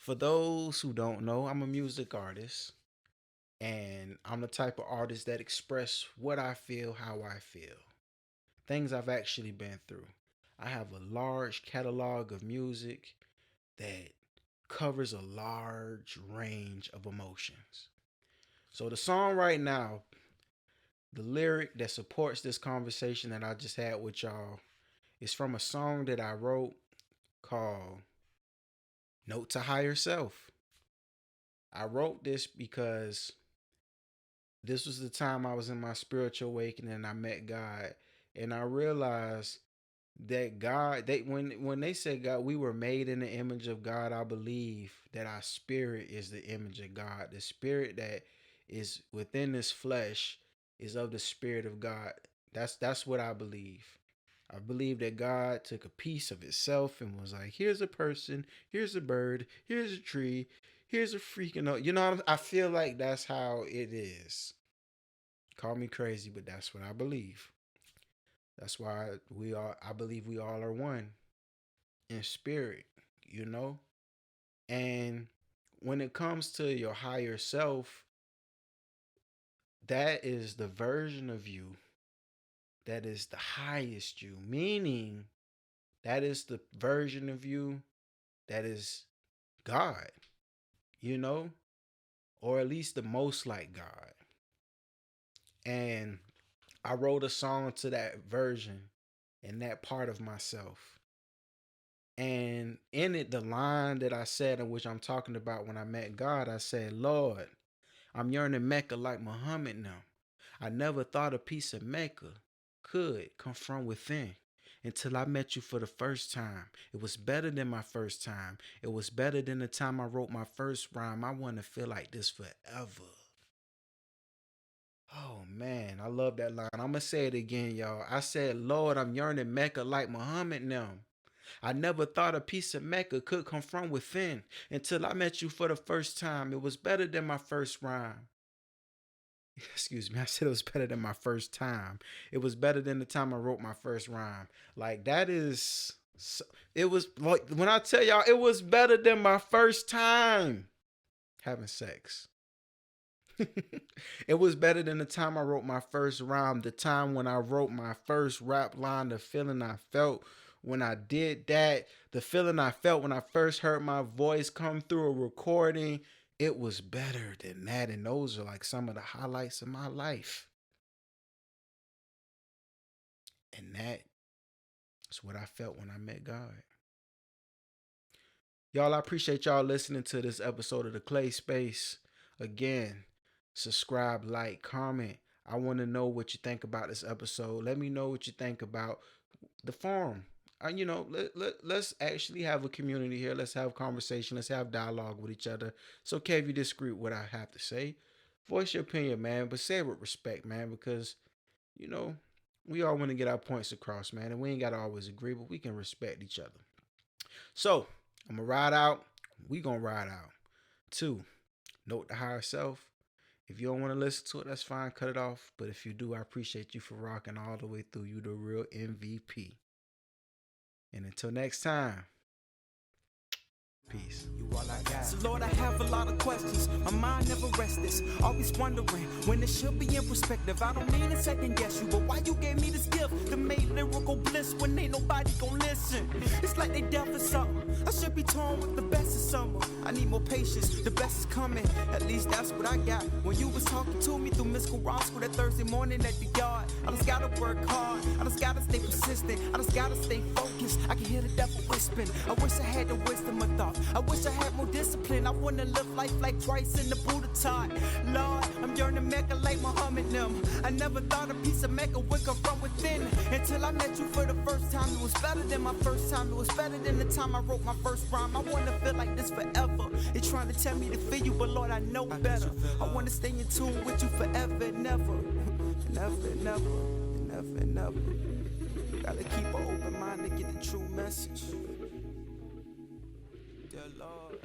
For those who don't know, I'm a music artist, and I'm the type of artist that express what I feel, how I feel, things I've actually been through. I have a large catalog of music that covers a large range of emotions. So the song right now, the lyric that supports this conversation that I just had with y'all is from a song that I wrote called Note to Higher Self. I wrote this because this was the time I was in my spiritual awakening and I met God. And I realized that God, when they said God, we were made in the image of God, I believe that our spirit is the image of God. The spirit that is within this flesh is of the spirit of God. That's what I believe. I believe that God took a piece of itself and was like, here's a person, here's a bird, here's a tree, here's a freaking, I feel like that's how it is. Call me crazy, but that's what I believe. That's why I believe we all are one in spirit, you know? And when it comes to your higher self, that is the version of you that is the highest you, meaning that is the version of you that is God, you know? Or at least the most like God. And I wrote a song to that version and that part of myself. And in it, the line that I said, in which I'm talking about when I met God, I said, Lord, I'm yearning Mecca like Muhammad now. I never thought a piece of Mecca could come from within until I met you for the first time. It was better than my first time. It was better than the time I wrote my first rhyme. I want to feel like this forever. Oh man, I love that line. I'm gonna say it again, y'all. I said, Lord, I'm yearning Mecca like Muhammad now. I never thought a piece of Mecca could come from within until I met you for the first time. It was better than my first rhyme. Excuse me, I said it was better than my first time. It was better than the time I wrote my first rhyme. Like, that is. It was like, when I tell y'all, it was better than my first time having sex. It was better than the time I wrote my first rhyme, the time when I wrote my first rap line, the feeling I felt when I did that, the feeling I felt when I first heard my voice come through a recording. It was better than that. And those are like some of the highlights of my life. And that is what I felt when I met God. Y'all, I appreciate y'all listening to this episode of the Clay Space. Again, subscribe, like, comment. I want to know what you think about this episode. Let me know what you think about the forum. Let's actually have a community here. Let's have conversation. Let's have dialogue with each other. It's okay if you disagree with what I have to say. Voice your opinion, man, but say it with respect, man, because, you know, we all want to get our points across, man, and we ain't got to always agree, but we can respect each other. So, I'm going to ride out. We going to ride out. 2, note to higher self. If you don't want to listen to it, that's fine. Cut it off. But if you do, I appreciate you for rocking all the way through. You the real MVP. And until next time, peace. You all I got. So Lord, I have a lot of questions. My mind never rests. Always wondering when it should be in perspective. I don't mean to second guess you, but why you gave me this gift that made lyrical bliss when ain't nobody gon' listen? It's like they deaf or something. I should be torn with the best of summer. I need more patience. The best is coming. At least that's what I got. When you was talking to me through Miss Carrasco that Thursday morning at the yard, I just gotta work hard. I just gotta stay persistent. I just gotta stay focused. I can hear the devil whispering. I wish I had the wisdom of thought. I wish I had more discipline. I wanna live life like Christ in the Buddha taught. Lord, I'm yearning Mecca like Muhammad them. I never thought a piece of Mecca would come from within until I met you for the first time. It was better than my first time. It was better than the time I wrote my first rhyme. I wanna feel like this forever. They're trying to tell me to feel you, but Lord, I know better. I wanna stay in tune with you forever and never. Never and never. Never and never. Gotta keep an open mind to get the true message. Dear Lord.